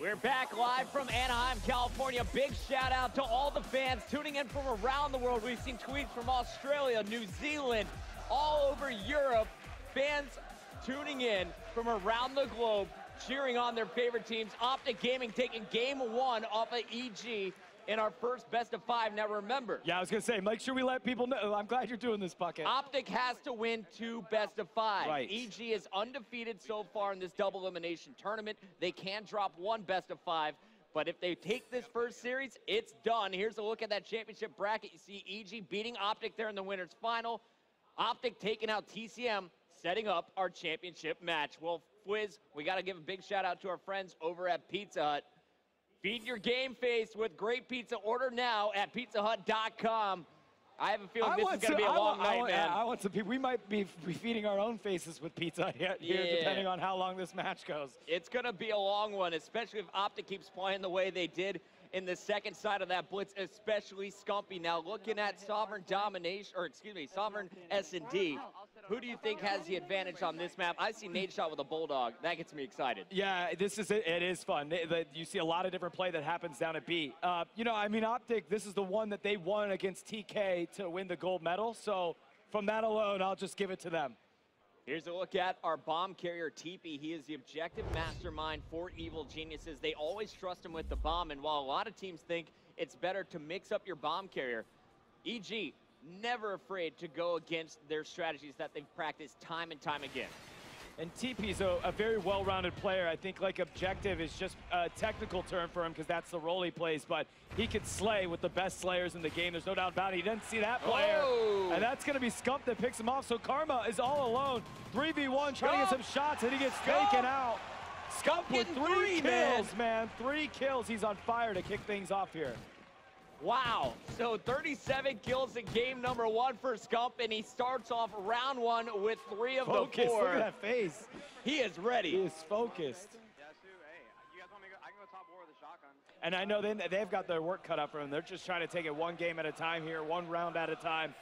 We're back live from Anaheim, California. Big shout out to all the fans tuning in from around the world. We've seen tweets from Australia, New Zealand, all over Europe. Fans tuning in from around the globe, cheering on their favorite teams. Optic Gaming taking game one off of EG in our first best of five. Now remember. Yeah, I was going to say, make sure we let people know. I'm glad you're doing this, Bucket. Optic has to win 2 best of 5. Right. EG is undefeated so far in this double elimination tournament. They can drop 1 best of 5, but if they take this first series, it's done. Here's a look at that championship bracket. You see EG beating Optic there in the winner's final. Optic taking out TCM, setting up our championship match. Well, Fwiz, we got to give a big shout out to our friends over at Pizza Hut. Feed your game face with great pizza. Order now at pizzahut.com. I have a feeling this is going to be a long night, man. I want some people. We might be feeding our own faces with pizza here, depending on how long this match goes. It's going to be a long one, especially if Optic keeps playing the way they did in the second side of that blitz, especially Scumpy. Now looking at Sovereign Domination, or excuse me, Sovereign SND, who do you think has the advantage on this map? I see Nate Shot with a Bulldog. That gets me excited. Yeah, this is it is fun. You see a lot of different play that happens down at B. You know, I mean, Optic, this is the one that they won against TK to win the gold medal. So from that alone, I'll just give it to them. Here's a look at our bomb carrier, TP. He is the objective mastermind for Evil Geniuses. They always trust him with the bomb, and while a lot of teams think it's better to mix up your bomb carrier, EG never afraid to go against their strategies that they've practiced time and time again. And TP's a very well-rounded player. I think like objective is just a technical term for him because that's the role he plays, but he could slay with the best slayers in the game. There's no doubt about it. He doesn't see that player. Oh. And that's going to be Scump that picks him off. So Karma is all alone. 3v1 trying to get some shots, and he gets taken out. Scump with 3 kills, man. 3 kills. He's on fire to kick things off here. Wow, so 37 kills in game number 1 for Scump, and he starts off round 1 with 3 of the 4. Look at that face. He is ready. He is focused. I can go top war with a shotgun. And I know they've got their work cut out for them. They're just trying to take it 1 game at a time here, 1 round at a time.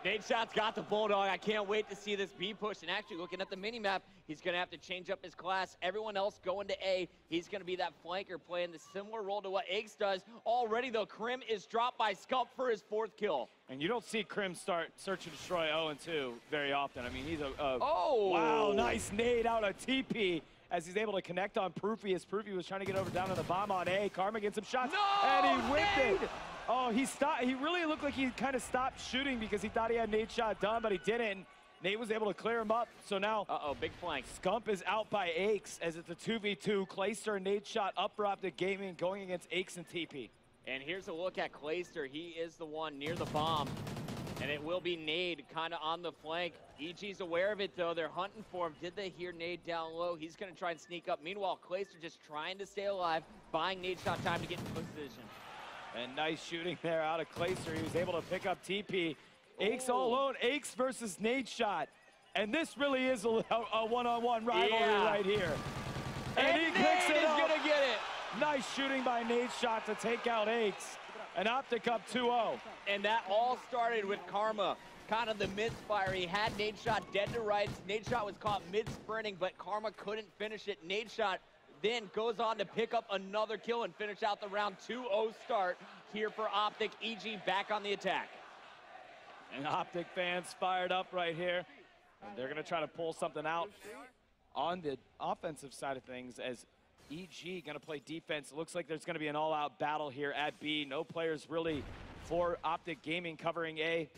Nate Shot's got the Bulldog. I can't wait to see this B push. And actually, looking at the mini-map, he's going to have to change up his class. Everyone else going to A. He's going to be that flanker playing the similar role to what Aegis does. Already, though, Krim is dropped by Scump for his 4th kill. And you don't see Krim start search and destroy 0-2 very often. I mean, he's oh! Wow, nice nade out of TP as he's able to connect on Proofy as Proofy was trying to get over down to the bomb on A. Karma gets some shots, and he whipped it. Oh, he stopped. He really looked like he kind of stopped shooting because he thought he had Nate's shot done, but he didn't. Nate was able to clear him up. So now, big flank. Scump is out by Aches as it's a 2v2. Clayster and Nate Shot up for Optic Gaming going against Aches and TP. And here's a look at Clayster. He is the one near the bomb. And it will be Nade kind of on the flank. EG's aware of it, though. They're hunting for him. Did they hear Nade down low? He's going to try and sneak up. Meanwhile, Clayster just trying to stay alive, buying Nade Shot time to get in position. And nice shooting there out of Clayster. He was able to pick up TP. Aches all alone. Aches versus Nade Shot. And this really is a one-on-one rivalry right here. And he picks it up. Nade is going to get it. Nice shooting by Nade Shot to take out Aches. And Optic up 2-0. And that all started with Karma, kind of the misfire. He had Nade Shot dead to rights. Nade Shot was caught mid-sprinting, but Karma couldn't finish it. Nade Shot then goes on to pick up another kill and finish out the round 2-0 start here for Optic. EG back on the attack. And Optic fans fired up right here. And they're going to try to pull something out on the offensive side of things as EG going to play defense. It looks like there's going to be an all-out battle here at B. No players really for Optic Gaming covering A.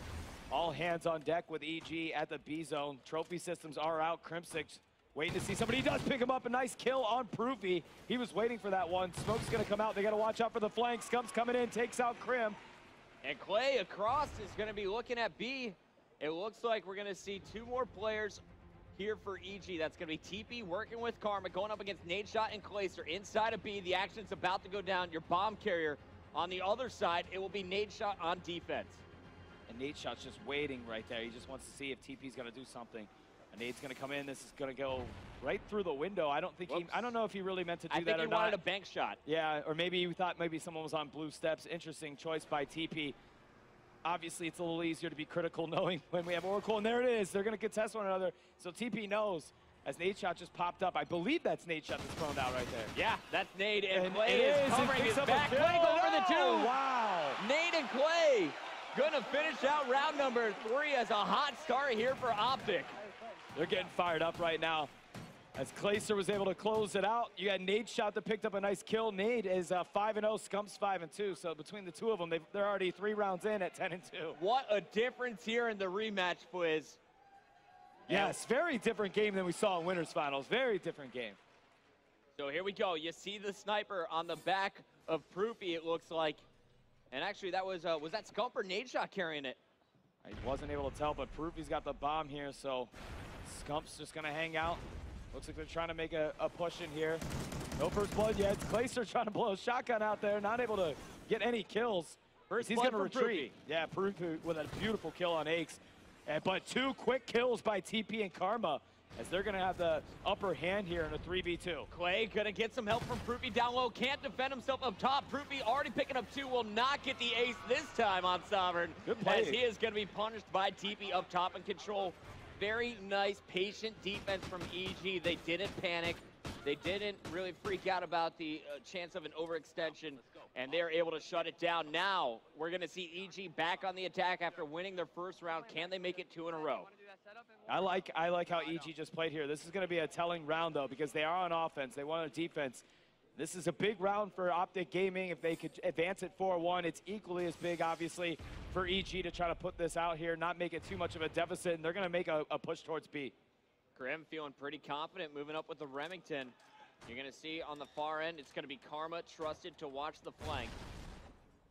All hands on deck with EG at the B zone. Trophy systems are out. Crimsix waiting to see somebody. He does pick him up. A nice kill on Proofy. He was waiting for that one. Smoke's going to come out. They got to watch out for the flank. Scump's coming in, takes out Krim. And Clay across is going to be looking at B. It looks like we're going to see 2 more players here for EG. That's going to be TP working with Karma, going up against Nade Shot and Clayster. Inside of B, the action's about to go down. Your bomb carrier on the other side, it will be Nade Shot on defense. And Nade Shot's just waiting right there. He just wants to see if TP's going to do something. And Nade's going to come in. This is going to go right through the window. I don't think I don't know if he really meant to do that or not. I think he wanted a bank shot. Yeah, or maybe he thought maybe someone was on blue steps. Interesting choice by TP. Obviously, it's a little easier to be critical knowing when we have Oracle, and there it is. They're going to contest one another, so TP knows. as Nade Shot just popped up. I believe that's Nade Shot that's thrown out right there. Yeah, that's Nade, and And Clay it is is. He covering picks his up a back. kill. Clay go for the 2. Wow. Nade and Clay gonna finish out round number 3 as a hot start here for Optic. They're getting fired up right now. As Clayster was able to close it out, you got Nade Shot that picked up a nice kill. Nade is 5-0, Scump's 5-2. So between the two of them, they're already 3 rounds in at 10-2. What a difference here in the rematch, Fwiz. Yes, very different game than we saw in Winners Finals. Very different game. So here we go. You see the sniper on the back of Proofy, it looks like. And actually, that was that Scump or Nade Shot carrying it? He wasn't able to tell, but Proofy's got the bomb here, so Scump's just going to hang out. Looks like they're trying to make a push in here. No first blood yet. Clayster trying to blow a shotgun out there, not able to get any kills. First He's blood going to from retreat. Yeah, Proofy with a beautiful kill on Aches. But 2 quick kills by TP and Karma, as they're going to have the upper hand here in a 3v2. Clay gonna get some help from Proofy down low. Can't defend himself up top. Proofy already picking up 2. Will not get the ace this time on Sovereign. Good play. As he is gonna be punished by TP up top and control. Very nice, patient defense from EG. They didn't panic. They didn't really freak out about the chance of an overextension, and they're able to shut it down. Now, we're going to see EG back on the attack after winning their first round. Can they make it 2 in a row? I like how EG just played here. This is going to be a telling round, though, because they are on offense. They want a defense. This is a big round for Optic Gaming. If they could advance it 4-1, it's equally as big, obviously, for EG to try to put this out here, not make it too much of a deficit, and they're going to make a push towards B. Grim feeling pretty confident moving up with the Remington. You're going to see on the far end, it's going to be Karma trusted to watch the flank.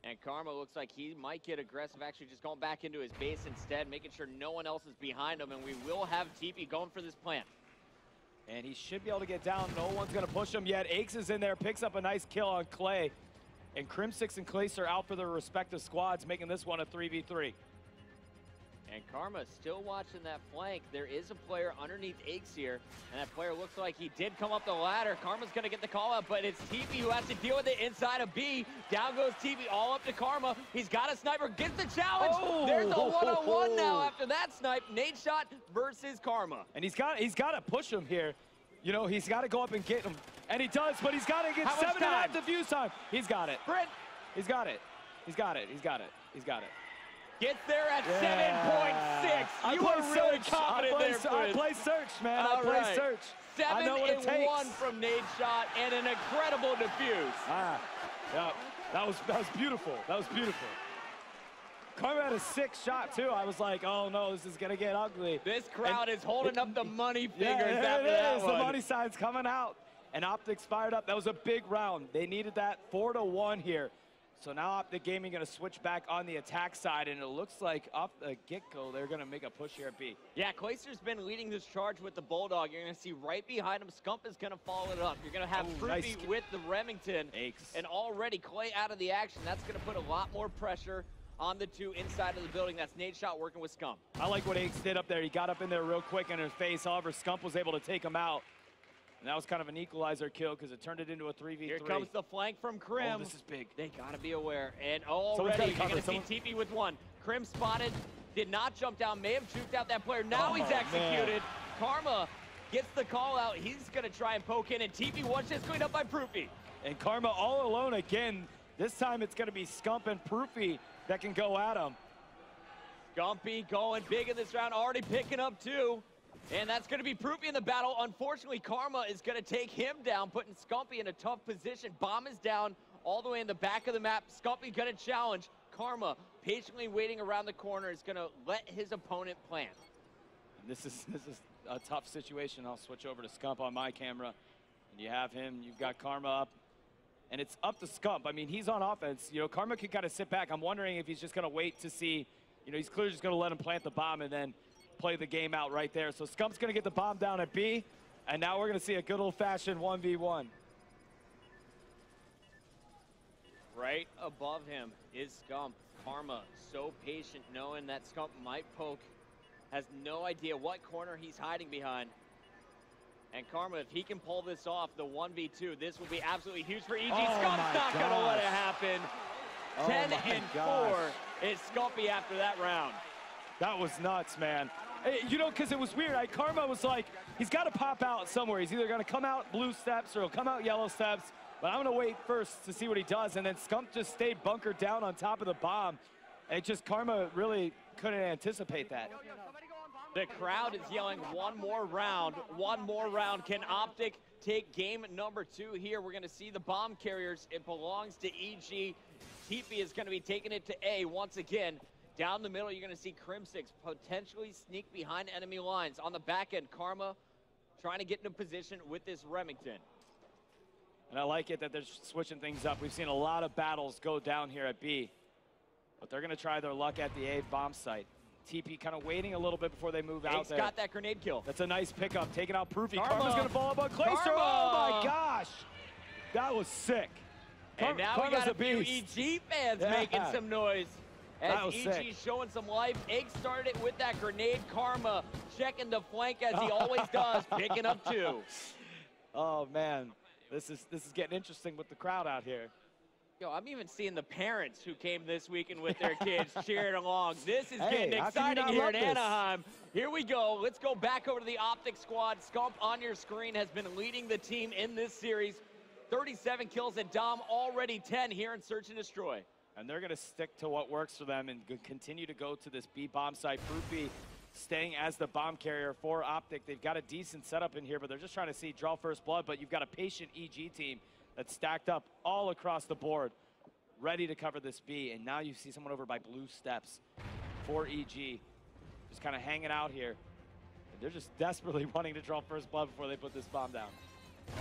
And Karma looks like he might get aggressive, actually just going back into his base instead, making sure no one else is behind him, and we will have TP going for this plant. And he should be able to get down. No one's going to push him yet. Aches is in there, picks up a nice kill on Clay. And Crimsix and Clayster out for their respective squads, making this one a 3v3. And Karma still watching that flank. There is a player underneath Aches here, and that player looks like he did come up the ladder. Karma's going to get the call out, but it's TP who has to deal with it inside of B. Down goes TP, all up to Karma. He's got a sniper, gets the challenge. Oh! There's a one-on-one now after that snipe. Nade Shot versus Karma. And he's got to push him here. You know, he's got to go up and get him. And he does, but he's got to get 7.5 defuse time. He's got it. Brent. He's got it. He's got it. He's got it. He's got it. Gets there at 7.6. You were really confident there, Fritz. I play search, man. I play search. 7-1 from Nade Shot and an incredible defuse. Yeah, that was beautiful. That was beautiful. Karma had a 6 shot too. I was like, oh no, this is gonna get ugly. This crowd is holding up the money fingers yeah, after that one. The money side's coming out. And Optic's fired up. That was a big round. They needed that 4-1 here. So now Optic Gaming going to switch back on the attack side, and it looks like off the get-go, they're going to make a push here at B. Yeah, Clayster's been leading this charge with the Bulldog. You're going to see right behind him, Scump is going to follow it up. You're going to have Proofy nice with the Remington. Aches. And already Clay out of the action. That's going to put a lot more pressure on the 2 inside of the building. That's Nade Shot working with Scump. I like what Aches did up there. He got up in there real quick in his face. However, Scump was able to take him out. And that was kind of an equalizer kill because it turned it into a 3v3. Here comes the flank from Krim. Oh, this is big. They got to be aware. And already you're going to see TP with 1. Krim spotted, did not jump down, may have juked out that player. Now he's executed. Man. Karma gets the call out. He's going to try and poke in, and TP watch this cleaned up by Proofy. And Karma all alone again. This time it's going to be Scump and Proofy that can go at him. Scumpy going big in this round, already picking up 2. And that's going to be Proofy in the battle. Unfortunately, Karma is going to take him down, putting Scumpy in a tough position. Bomb is down all the way in the back of the map. Scumpy going to challenge. Karma, patiently waiting around the corner, is going to let his opponent plant. This is a tough situation. I'll switch over to Scump on my camera. And you have him. You've got Karma up. And it's up to Scump. I mean, he's on offense. You know, Karma can kind of sit back. I'm wondering if he's just going to wait to see. You know, he's clearly just going to let him plant the bomb and then play the game out right there. So Scump's going to get the bomb down at B, and now we're going to see a good old-fashioned 1v1. Right above him is Scump. Karma, so patient, knowing that Scump might poke, has no idea what corner he's hiding behind. And Karma, if he can pull this off, the 1v2, this will be absolutely huge for EG. Scump's not going to let it happen. 10-4 is Scumpy after that round. That was nuts, man. You know, because it was weird. Karma was like, he's got to pop out somewhere. He's either going to come out blue steps or he'll come out yellow steps. But I'm going to wait first to see what he does. And then Scump just stayed bunkered down on top of the bomb. And it just, Karma really couldn't anticipate that. The crowd is yelling one more round. One more round. Can Optic take game number 2 here? We're going to see the bomb carriers. It belongs to EG. Teepee is going to be taking it to A once again. Down the middle, you're going to see Crim6 potentially sneak behind enemy lines. On the back end, Karma trying to get into position with this Remington. And I like it that they're switching things up. We've seen a lot of battles go down here at B. But they're going to try their luck at the A bomb site. TP kind of waiting a little bit before they move out there. Got that grenade kill. That's a nice pickup, taking out Proofy. Karma's going to follow up on Clayster. Oh my gosh, that was sick. And now we got a few EG fans making some noise. As EG showing some life. Egg started it with that grenade. Karma checking the flank as he always does, picking up 2. Oh man, this is getting interesting with the crowd out here. Yo, I'm even seeing the parents who came this weekend with their kids cheering along. This is getting exciting here in Anaheim. Here we go. Let's go back over to the Optic squad. Scump on your screen has been leading the team in this series. 37 kills, and Dom already 10 here in Search and Destroy. And they're going to stick to what works for them and continue to go to this B bomb site. Proofy staying as the bomb carrier for Optic. They've got a decent setup in here, but they're just trying to see draw first blood. But you've got a patient EG team that's stacked up all across the board, ready to cover this B. And now you see someone over by blue steps for EG, just kind of hanging out here. And they're just desperately wanting to draw first blood before they put this bomb down.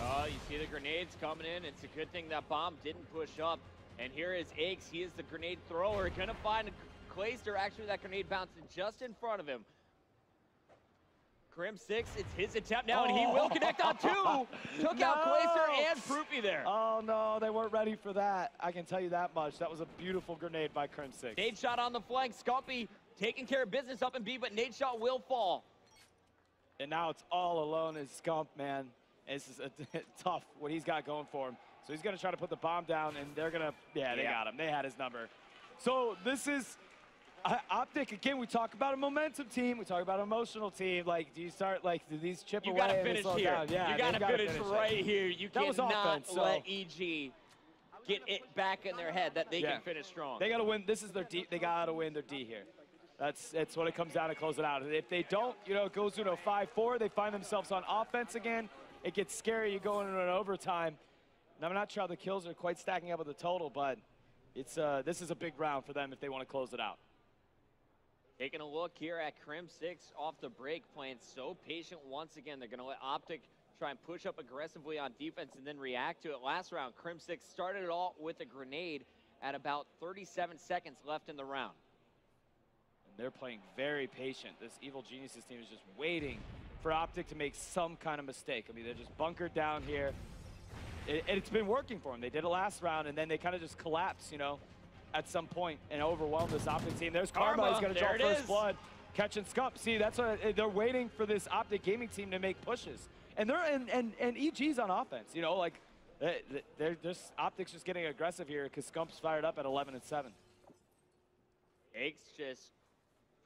Oh, you see the grenades coming in. It's a good thing that bomb didn't push up. And here is Aches. He is the grenade thrower. Gonna find Clayster. Actually, that grenade bouncing just in front of him. Crim6, it's his attempt now, and he will connect on 2. Took out Clayster and Proofy there. Oh no, they weren't ready for that. I can tell you that much. That was a beautiful grenade by Crim6. Nade shot on the flank. Scumpy taking care of business up in B, but Nade shot will fall. And now it's all alone as Scump, man. This is tough what he's got going for him. So he's going to try to put the bomb down, and they're going to, they got him. They had his number. So this is Optic. Again, we talk about a momentum team. We talk about an emotional team. Like, do you start, like, do these chip away? You got to finish here. Down? Yeah, you got to finish right here. You cannot let EG get it back in their head that they can finish strong. They got to win. This is their D. They got to win their D here. That's what it comes down to, close it out. And if they don't, you know, it goes to a 5-4. They find themselves on offense again. It gets scary. You go into an overtime. And I'm not sure how the kills are quite stacking up with the total, but it's this is a big round for them if they want to close it out. Taking a look here at Crim6 off the break, playing so patient once again. They're going to let Optic try and push up aggressively on defense and then react to it. Last round, Crim6 started it all with a grenade at about 37 seconds left in the round. And they're playing very patient. This Evil Geniuses team is just waiting for Optic to make some kind of mistake. I mean, they're just bunkered down here. It's been working for them. They did it last round, and then they kind of just collapse, you know, at some point and overwhelm this Optic team. There's Karma. He's going to draw first blood, catching Scump. See, that's what they're waiting for this Optic gaming team to make pushes. And they're and EG's on offense, you know, like they're just Optic's just getting aggressive here because Scump's fired up at 11 and 7. Aches just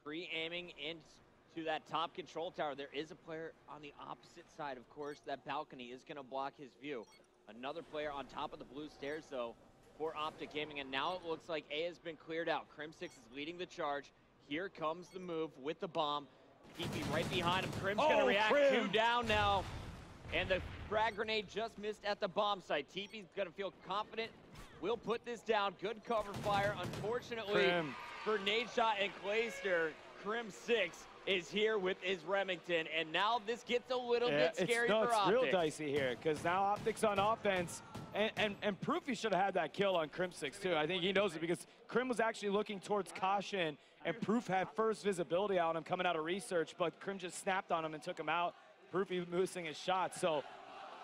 pre-aiming into that top control tower. There is a player on the opposite side, of course. That balcony is going to block his view. Another player on top of the blue stairs, though, for Optic Gaming. And now it looks like A has been cleared out. Crim6 is leading the charge. Here comes the move with the bomb. TP right behind him. Crim's going to react. Crim. 2 down now. And the frag grenade just missed at the bomb site. TP's going to feel confident. We'll put this down. Good cover fire. Unfortunately, for Nade Shot and Clayster, Crim6 is here with his Remington, and now this gets a little bit scary for Optic. It's real dicey here, because now Optic's on offense, and Proofy should have had that kill on Crim6 too. I think he knows it, because Crim was actually looking towards caution, and Proof had first visibility on him coming out of research, but Crim just snapped on him and took him out. Proofy missing his shot. So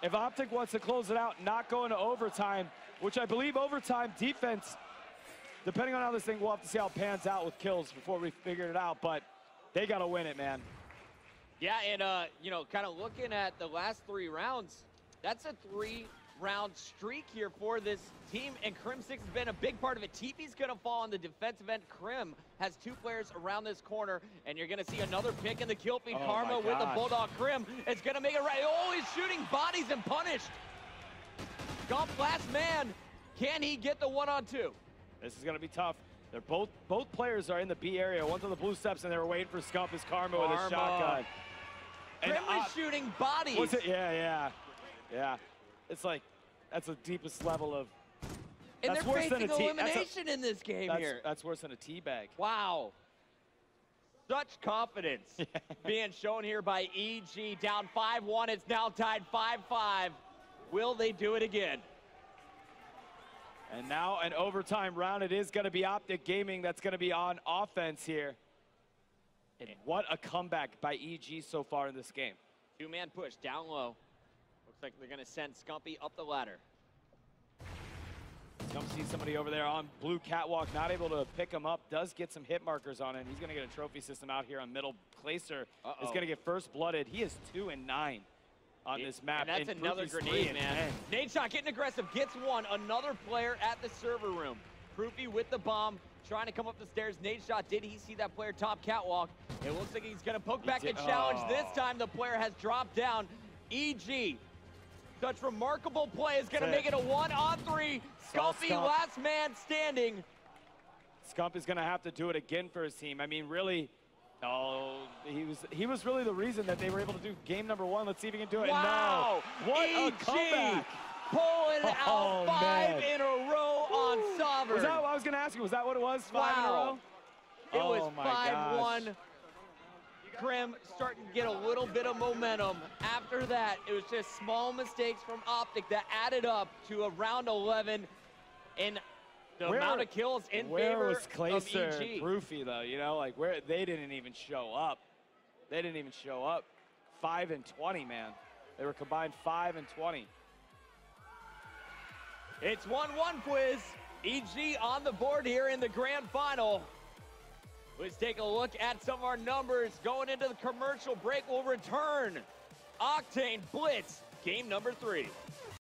if Optic wants to close it out, not going to overtime, which I believe overtime defense, depending on how this thing, we'll have to see how it pans out with kills before we figure it out, but they got to win it, man. Yeah, and, you know, kind of looking at the last 3 rounds, That's a 3-round streak here for this team, and Crim 6 has been a big part of it. TP's gonna fall on the defensive end. Crim has 2 players around this corner, and you're gonna see another pick in the kill feed. Oh Karma my with the gosh. Bulldog. Crim is gonna make it right. Oh, he's shooting bodies and punished. Gump last man. Can he get the 1-on-2? This is gonna be tough. They're both players are in the B area. One's on the blue steps, and they were waiting for Scump as Karma with a shotgun. And Crim was shooting bodies. was it? Yeah. It's like, that's the deepest level of. And that's they're worse than facing a tee- elimination in this game here. That's worse than a teabag. Wow. Such confidence being shown here by EG. Down 5-1. It's now tied 5-5. Will they do it again? And now an overtime round. It is going to be Optic Gaming that's going to be on offense here. And what a comeback by EG so far in this game. 2-man push down low. Looks like they're going to send Scumpy up the ladder. Scump sees somebody over there on blue catwalk, not able to pick him up. Does get some hit markers on it. He's going to get a trophy system out here on middle. Clayster is going to get first blooded. He is 2-9 on this map. And that's another grenade, man. Nade shot getting aggressive, gets one. Another player at the server room. Proofy with the bomb, trying to come up the stairs. Nade shot, did he see that player top catwalk? It looks like he's gonna poke back and challenge. This time the player has dropped down. EG, such remarkable play, is gonna make it a 1-on-3. Scumpy, last man standing. Scump is gonna have to do it again for his team. I mean, really, he was really the reason that they were able to do game number 1. Let's see if he can do it. Wow! No. What a EG comeback! pulling out 5 man. in a row on Sovereign. Was that what I was gonna ask you? Was that what it was? 5 in a row? It was my gosh. 5-1. Crim starting to get a little bit of momentum. After that, it was just small mistakes from Optic that added up to a round 11 and the amount of kills in favor was of Clayster EG. and Proofy, though? You know, like where they didn't even show up. They didn't even show up. 5 and 20, man. They were combined 5 and 20. It's 1-1 quiz. EG on the board here in the grand final. Let's take a look at some of our numbers going into the commercial break. We'll return. Octane Blitz, game number 3.